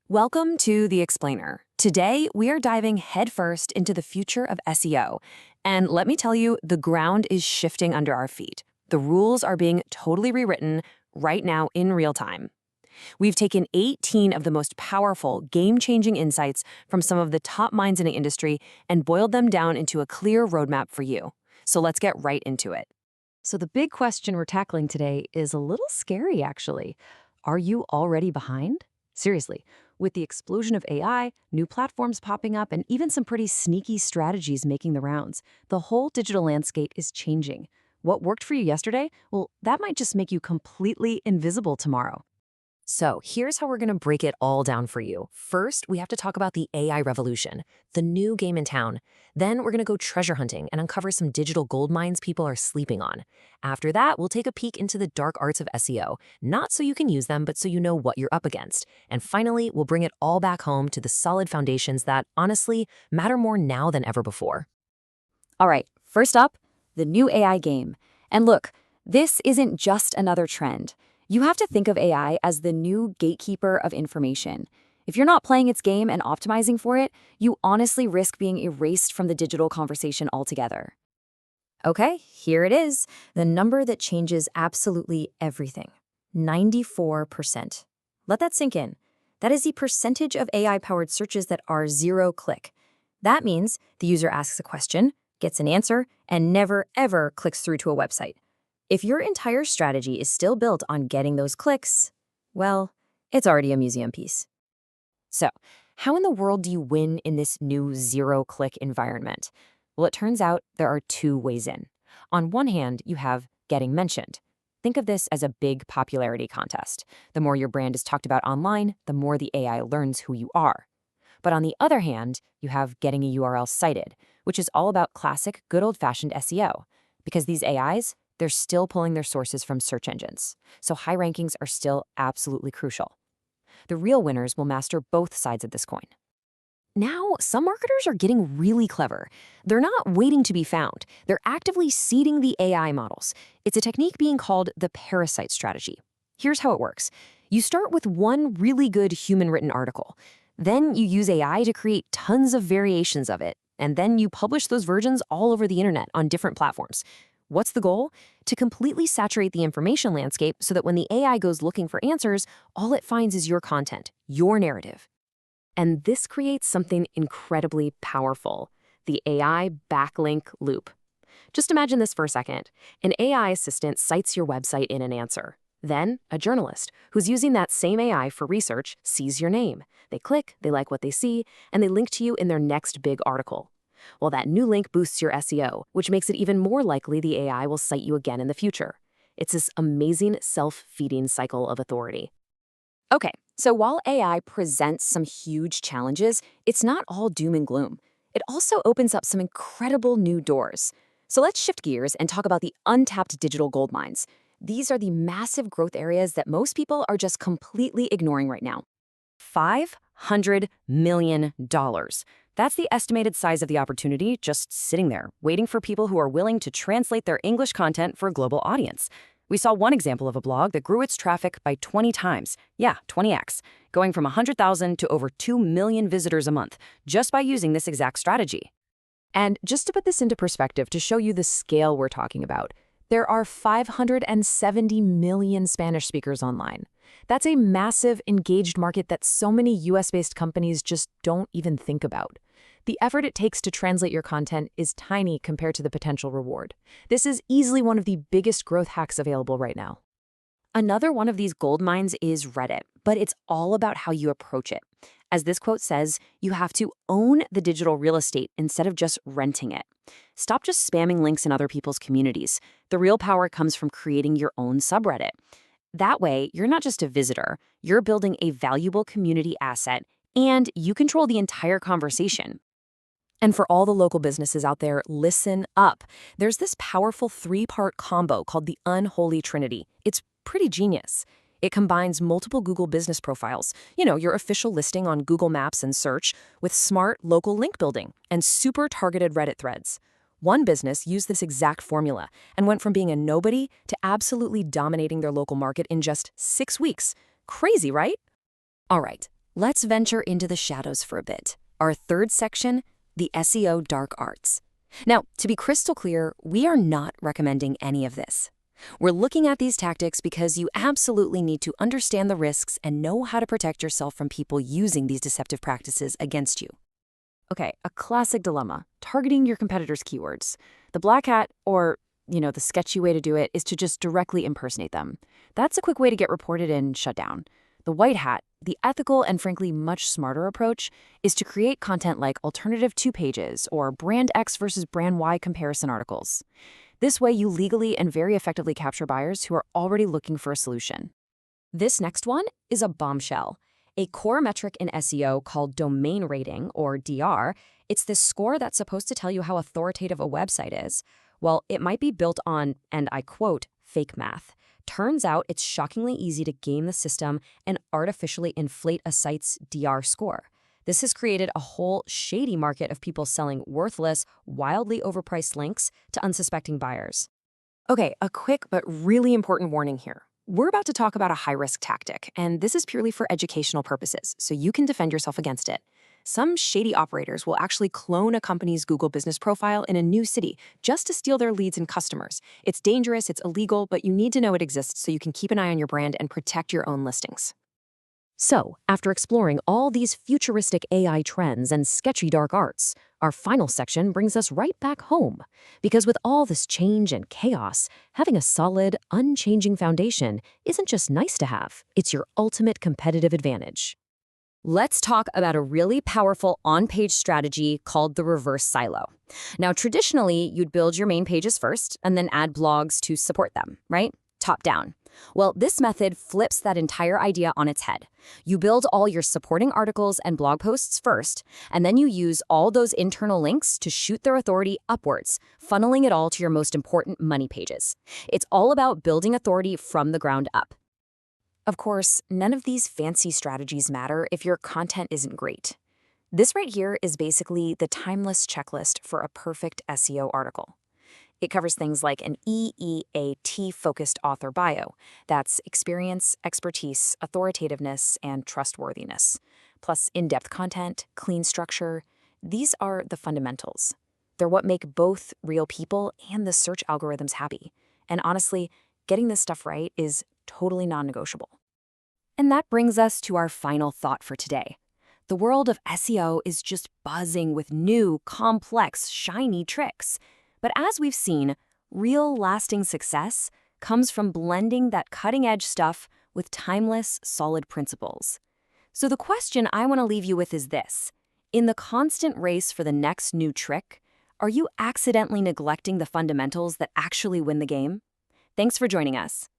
Welcome to The Explainer. Today, we are diving headfirst into the future of SEO. And let me tell you, the ground is shifting under our feet. The rules are being totally rewritten right now in real time. We've taken 18 of the most powerful, game-changing insights from some of the top minds in the industry and boiled them down into a clear roadmap for you. So let's get right into it. So the big question we're tackling today is a little scary, actually. Are you already behind? Seriously, with the explosion of AI, new platforms popping up, and even some pretty sneaky strategies making the rounds, the whole digital landscape is changing. What worked for you yesterday? Well, that might just make you completely invisible tomorrow. So here's how we're going to break it all down for you. First, we have to talk about the AI revolution, the new game in town. Then we're going to go treasure hunting and uncover some digital gold mines people are sleeping on. After that, we'll take a peek into the dark arts of SEO, not so you can use them, but so you know what you're up against. And finally, we'll bring it all back home to the solid foundations that, honestly, matter more now than ever before. All right, first up, the new AI game. And look, this isn't just another trend. You have to think of AI as the new gatekeeper of information. If you're not playing its game and optimizing for it, you honestly risk being erased from the digital conversation altogether. Okay, here it is, the number that changes absolutely everything. 94%. Let that sink in. That is the percentage of AI-powered searches that are zero-click. That means the user asks a question, gets an answer, and never, ever clicks through to a website. If your entire strategy is still built on getting those clicks, well, it's already a museum piece. So, how in the world do you win in this new zero-click environment? Well, it turns out there are two ways in. On one hand, you have getting mentioned. Think of this as a big popularity contest. The more your brand is talked about online, the more the AI learns who you are. But on the other hand, you have getting a URL cited, which is all about classic, good old-fashioned SEO. Because these AIs, they're still pulling their sources from search engines, so high rankings are still absolutely crucial. The real winners will master both sides of this coin. Now, some marketers are getting really clever. They're not waiting to be found. They're actively seeding the AI models. It's a technique being called the parasite strategy. Here's how it works. You start with one really good human-written article. Then you use AI to create tons of variations of it, and then you publish those versions all over the internet on different platforms. What's the goal? To completely saturate the information landscape so that when the AI goes looking for answers, all it finds is your content, your narrative. And this creates something incredibly powerful, the AI backlink loop. Just imagine this for a second. An AI assistant cites your website in an answer. Then, a journalist who's using that same AI for research sees your name. They click, they like what they see, and they link to you in their next big article. Well, that new link boosts your SEO, which makes it even more likely the AI will cite you again in the future. It's this amazing self-feeding cycle of authority. Okay, so while AI presents some huge challenges, it's not all doom and gloom. It also opens up some incredible new doors. So let's shift gears and talk about the untapped digital gold mines. These are the massive growth areas that most people are just completely ignoring right now. $500 million. That's the estimated size of the opportunity just sitting there, waiting for people who are willing to translate their English content for a global audience. We saw one example of a blog that grew its traffic by 20 times. Yeah, 20x, going from 100,000 to over 2 million visitors a month, just by using this exact strategy. And just to put this into perspective, to show you the scale we're talking about, there are 570 million Spanish speakers online. That's a massive, engaged market that so many US-based companies just don't even think about. The effort it takes to translate your content is tiny compared to the potential reward. This is easily one of the biggest growth hacks available right now. Another one of these gold mines is Reddit, but it's all about how you approach it. As this quote says, you have to own the digital real estate instead of just renting it. Stop just spamming links in other people's communities. The real power comes from creating your own subreddit. That way, you're not just a visitor, you're building a valuable community asset, and you control the entire conversation. And for all the local businesses out there, listen up. There's this powerful 3-part combo called the Unholy Trinity. It's pretty genius. It combines multiple Google business profiles, your official listing on Google Maps and search, with smart local link building and super targeted Reddit threads. One business used this exact formula and went from being a nobody to absolutely dominating their local market in just 6 weeks. Crazy, right? All right, Let's venture into the shadows for a bit. Our third section, the SEO dark arts. Now, to be crystal clear, we are not recommending any of this. We're looking at these tactics because you absolutely need to understand the risks and know how to protect yourself from people using these deceptive practices against you. Okay, a classic dilemma, targeting your competitors' keywords. The black hat, or, the sketchy way to do it, is to just directly impersonate them. That's a quick way to get reported and shut down. The white hat, the ethical and frankly much smarter approach, is to create content like alternative 2 pages or brand X versus brand Y comparison articles. This way, you legally and very effectively capture buyers who are already looking for a solution. This next one is a bombshell. A core metric in SEO called domain rating, or DR, it's this score that's supposed to tell you how authoritative a website is. Well, it might be built on, and I quote, fake math. Turns out it's shockingly easy to game the system and artificially inflate a site's DR score. This has created a whole shady market of people selling worthless, wildly overpriced links to unsuspecting buyers. Okay, a quick but really important warning here. We're about to talk about a high-risk tactic, and this is purely for educational purposes, so you can defend yourself against it. Some shady operators will actually clone a company's Google business profile in a new city just to steal their leads and customers. It's dangerous, it's illegal, but you need to know it exists so you can keep an eye on your brand and protect your own listings. So, after exploring all these futuristic AI trends and sketchy dark arts, our final section brings us right back home. Because with all this change and chaos, having a solid, unchanging foundation isn't just nice to have, it's your ultimate competitive advantage. Let's talk about a really powerful on-page strategy called the reverse silo. Now, traditionally, you'd build your main pages first and then add blogs to support them, right? Top down. Well, this method flips that entire idea on its head. You build all your supporting articles and blog posts first, and then you use all those internal links to shoot their authority upwards, funneling it all to your most important money pages. It's all about building authority from the ground up. Of course, none of these fancy strategies matter if your content isn't great. This right here is basically the timeless checklist for a perfect SEO article. It covers things like an EEAT-focused author bio. That's experience, expertise, authoritativeness, and trustworthiness. Plus in-depth content, clean structure. These are the fundamentals. They're what make both real people and the search algorithms happy. And honestly, getting this stuff right is totally non-negotiable. And that brings us to our final thought for today. The world of SEO is just buzzing with new, complex, shiny tricks. But as we've seen, real lasting success comes from blending that cutting-edge stuff with timeless, solid principles. So the question I want to leave you with is this. In the constant race for the next new trick, are you accidentally neglecting the fundamentals that actually win the game? Thanks for joining us.